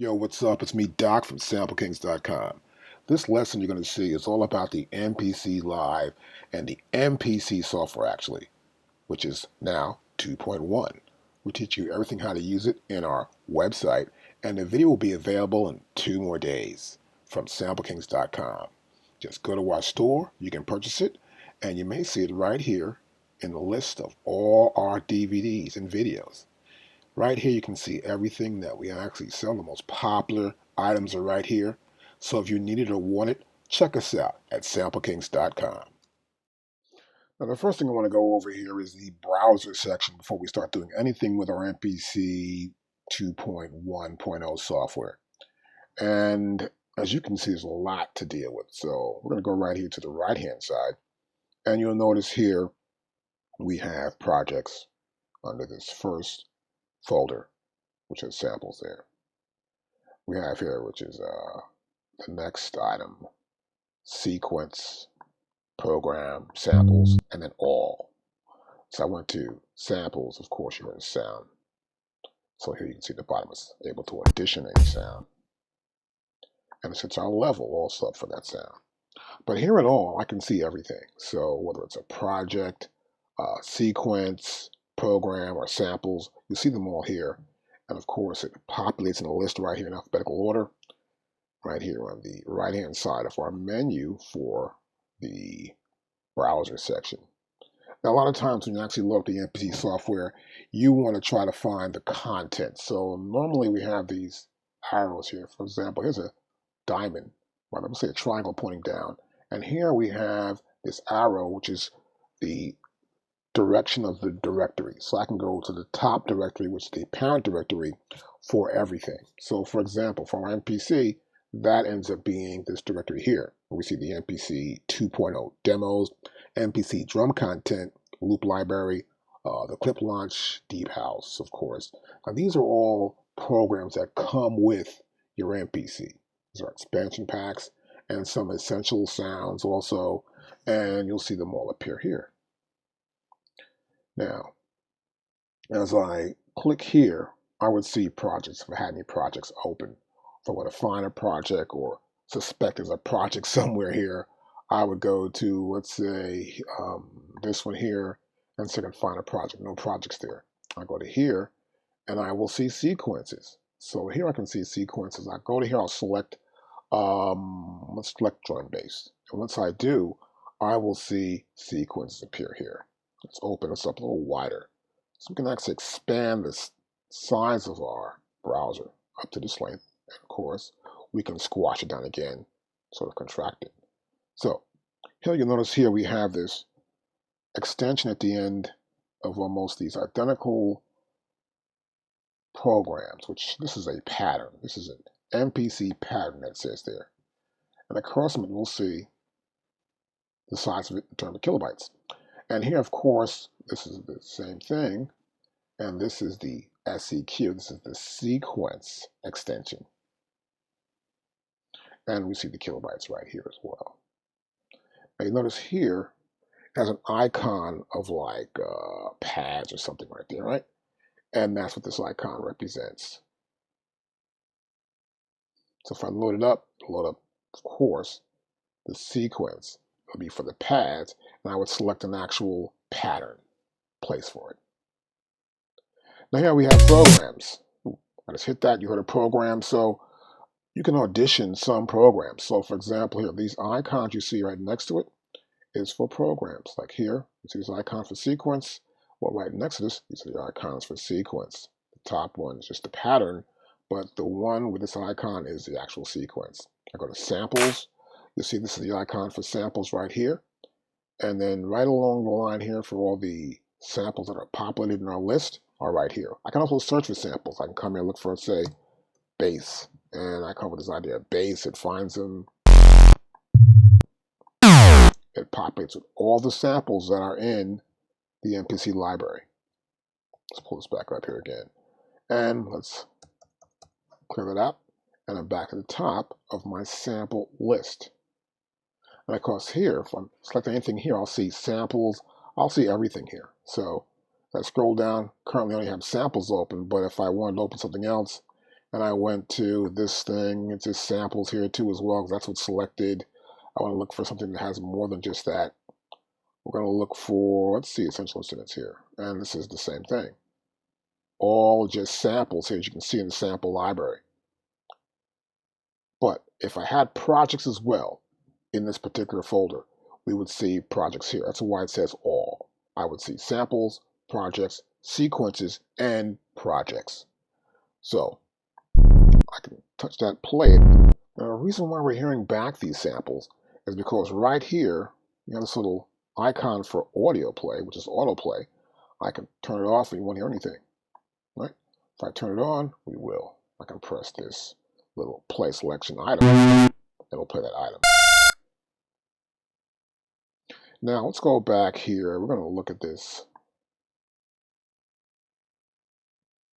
Yo, what's up? It's me, Doc from SampleKings.com. This lesson you're going to see is all about the MPC Live and the MPC software, actually, which is now 2.1. We teach you everything how to use it in our website, and the video will be available in 2 more days from SampleKings.com. Just go to our store, you can purchase it, and you may see it right here in the list of all our DVDs and videos. Right here you can see everything that we actually sell. The most popular items are right here. So if you need it or want it, check us out at SampleKings.com. Now the first thing I want to go over here is the browser section before we start doing anything with our MPC 2.1.0 software. And as you can see, there's a lot to deal with. So we're going to go right here to the right hand side. And you'll notice here we have projects under this first folder, which has samples there. We have here, which is the next item, sequence, program, samples, and then all. So I went to samples, of course you're in sound. So here you can see the bottom is able to audition any sound. And it sets our level also for that sound. But here at all, I can see everything. So whether it's a project, sequence, program, or samples, you see them all here. And of course, it populates in a list right here in alphabetical order, right here on the right-hand side of our menu for the browser section. Now, a lot of times when you actually load up the MPC software, you want to try to find the content. So normally we have these arrows here. For example, here's a diamond, well, let me say a triangle pointing down. And here we have this arrow, which is the direction of the directory. So I can go to the top directory, which is the parent directory for everything. So for example, for our MPC, that ends up being this directory here. We see the MPC 2.0 demos, MPC drum content, loop library, the clip launch, deep house, of course. Now these are all programs that come with your MPC. These are expansion packs and some essential sounds also, and you'll see them all appear here. Now, as I click here, I would see projects, if I had any projects open. If I want to find a project or suspect there's a project somewhere here, I would go to, let's say, this one here, and see if I can find a project. No projects there. I go to here, and I will see sequences. So here I can see sequences. I go to here, I'll select, let's select drum bass. And once I do, I will see sequences appear here. Let's open this up a little wider. So we can actually expand the size of our browser up to this length. And of course, we can squash it down again, sort of contract it. So here you'll notice here we have this extension at the end of almost these identical programs, which this is a pattern. This is an MPC pattern that says there. And across them we'll see the size of it in terms of kilobytes. And here, of course, this is the same thing, and this is the SEQ. This is the sequence extension. And we see the kilobytes right here as well. Now you notice here it has an icon of like pads or something right there, right? And that's what this icon represents. So if I load it up, of course, the sequence will be for the pads, and I would select an actual pattern place for it. Now here we have programs. I just hit that, you heard a program, so you can audition some programs. So for example here, these icons you see right next to it is for programs. Like here, you see this icon for sequence. Well, right next to this, you see the icons for sequence. The top one is just the pattern, but the one with this icon is the actual sequence. I go to samples. You see this is the icon for samples right here. And then right along the line here for all the samples that are populated in our list are right here. I can also search for samples. I can come here and look for, say, bass. And I come with this idea of bass. It finds them. It populates with all the samples that are in the MPC library. Let's pull this back up here again. And let's clear that out. And I'm back at the top of my sample list. And of course here, if I'm selecting anything here, I'll see samples, I'll see everything here. So if I scroll down, currently I only have samples open, but if I wanted to open something else, And I went to this thing. It's just samples here too as well, because that's what's selected. I want to look for something that has more than just that. We're going to look for, let's see, essential instruments here. And this is the same thing. All just samples here, as you can see in the sample library. But if I had projects as well in this particular folder, we would see projects here. That's why it says all. I would see samples, projects, sequences, and projects. So I can touch that, play it. Now, the reason why we're hearing back these samples is because right here, you have this little icon for audio play, which is autoplay. I can turn it off if you won't hear anything. Right? If I turn it on, we will. I can press this little play selection item. It'll play that item. Now let's go back here. We're going to look at this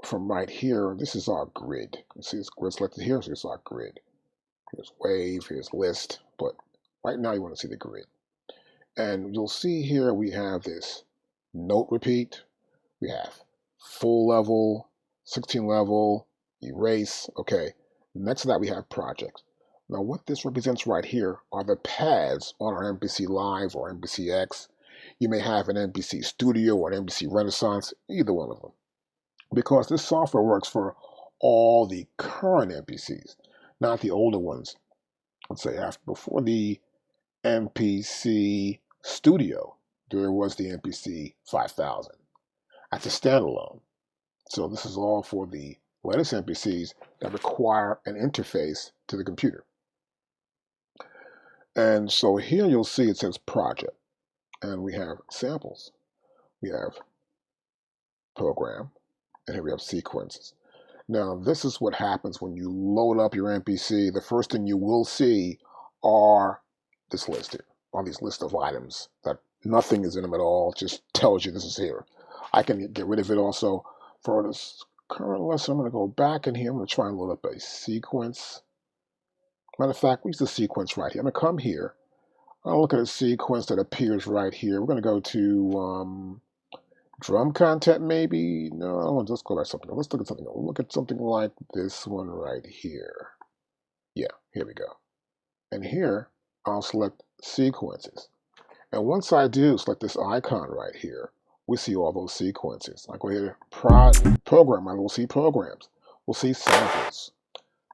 from right here. This is our grid. You see this grid selected here? So this is our grid. Here's wave, here's list, but right now you want to see the grid. And you'll see here we have this note repeat. We have full level, 16 level, erase. Okay. Next to that we have projects. Now what this represents right here are the pads on our MPC Live or MPCX. You may have an MPC Studio or an MPC Renaissance, either one of them. Because this software works for all the current MPCs, not the older ones. Let's say before the MPC Studio, there was the MPC 5000. That's a standalone. So this is all for the latest MPCs that require an interface to the computer. And so here you'll see it says project, and we have samples, we have program, and here we have sequences. Now this is what happens when you load up your MPC. The first thing you will see are this list here, all these list of items that nothing is in them at all, just tells you this is here. I can get rid of it also. For this current lesson, I'm going to go back in here. I'm going to try and load up a sequence. Matter of fact, we use the sequence right here. I'm going to come here. I'll look at a sequence that appears right here. We're going to go to drum content maybe. No, let's go back to something. Let's look at something. We'll look at something like this one right here. Yeah, here we go. And here, I'll select sequences. And once I do select this icon right here, we see all those sequences. I go here to program, and we'll see programs. We'll see samples.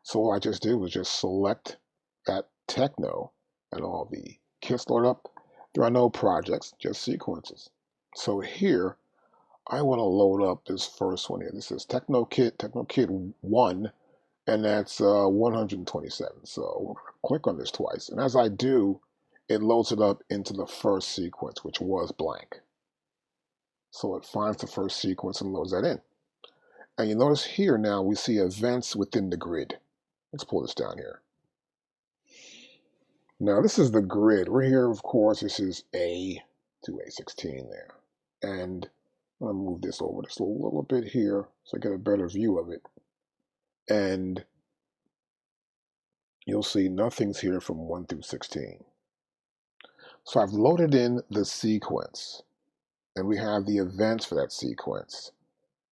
So all I just did was just select that techno, and all the kits load up. There are no projects, just sequences. So here, I want to load up this first one here. This is Techno Kit 1, and that's 127. So we're going to click on this twice. And as I do, it loads it up into the first sequence, which was blank. So it finds the first sequence and loads that in. And you notice here now we see events within the grid. Let's pull this down here. Now this is the grid. We're here, of course, this is A to A16 there. And I'm going to move this over just a little bit here so I get a better view of it. And you'll see nothing's here from 1 through 16. So I've loaded in the sequence. And we have the events for that sequence.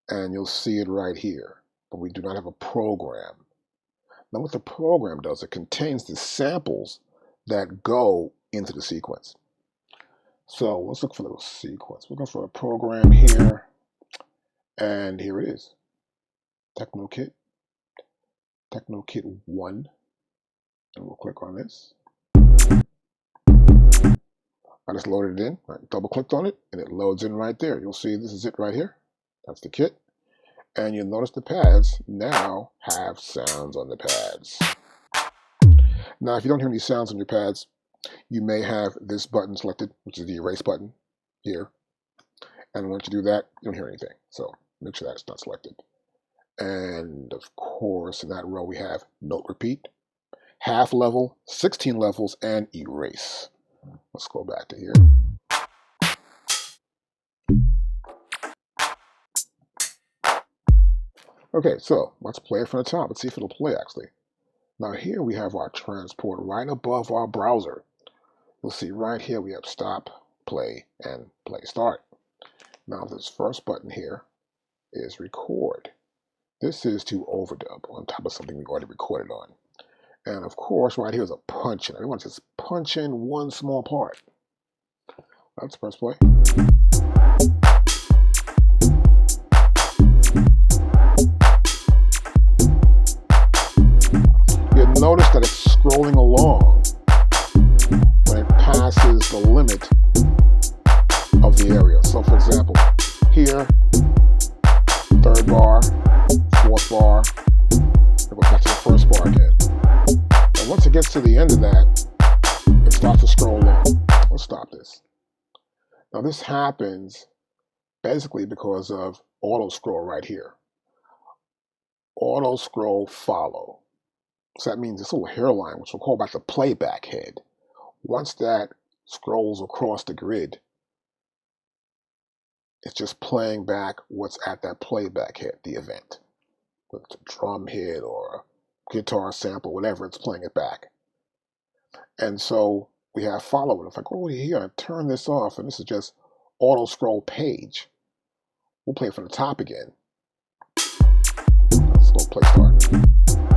And you'll see it right here. But we do not have a program. Now what the program does, it contains the samples that go into the sequence. So let's look for the sequence. We're going for a program here. And here it is. Techno Kit 1. And we'll click on this. I just loaded it in, I double clicked on it, and it loads in right there. You'll see this is it right here. That's the kit. And you'll notice the pads now have sounds on the pads. Now, if you don't hear any sounds on your pads, you may have this button selected, which is the erase button here. And once you do that, you don't hear anything. So make sure that it's not selected. And of course, in that row, we have note repeat, half level, 16 levels, and erase. Let's go back to here. Okay, so let's play it from the top. Let's see if it'll play actually. Now here we have our transport right above our browser. You'll see right here we have stop, play, and play start. Now this first button here is record. This is to overdub on top of something we already recorded on. And of course, right here is a punch in. I want to just punch in one small part. Let's press play. You'll notice that it's scrolling along when it passes the limit of the area. So for example, here, third bar, fourth bar, it goes back to the first bar again. And once it gets to the end of that, it starts to scroll along. Let's stop this. Now this happens basically because of auto scroll right here. Auto scroll follow. So that means this little hairline, which we'll call back the playback head. Once that scrolls across the grid, it's just playing back what's at that playback head, the event. Whether it's a drum hit or a guitar sample, whatever, it's playing it back. And so we have follow. If I go over here and turn this off, and this is just auto scroll page, we'll play it from the top again. Let's go play start.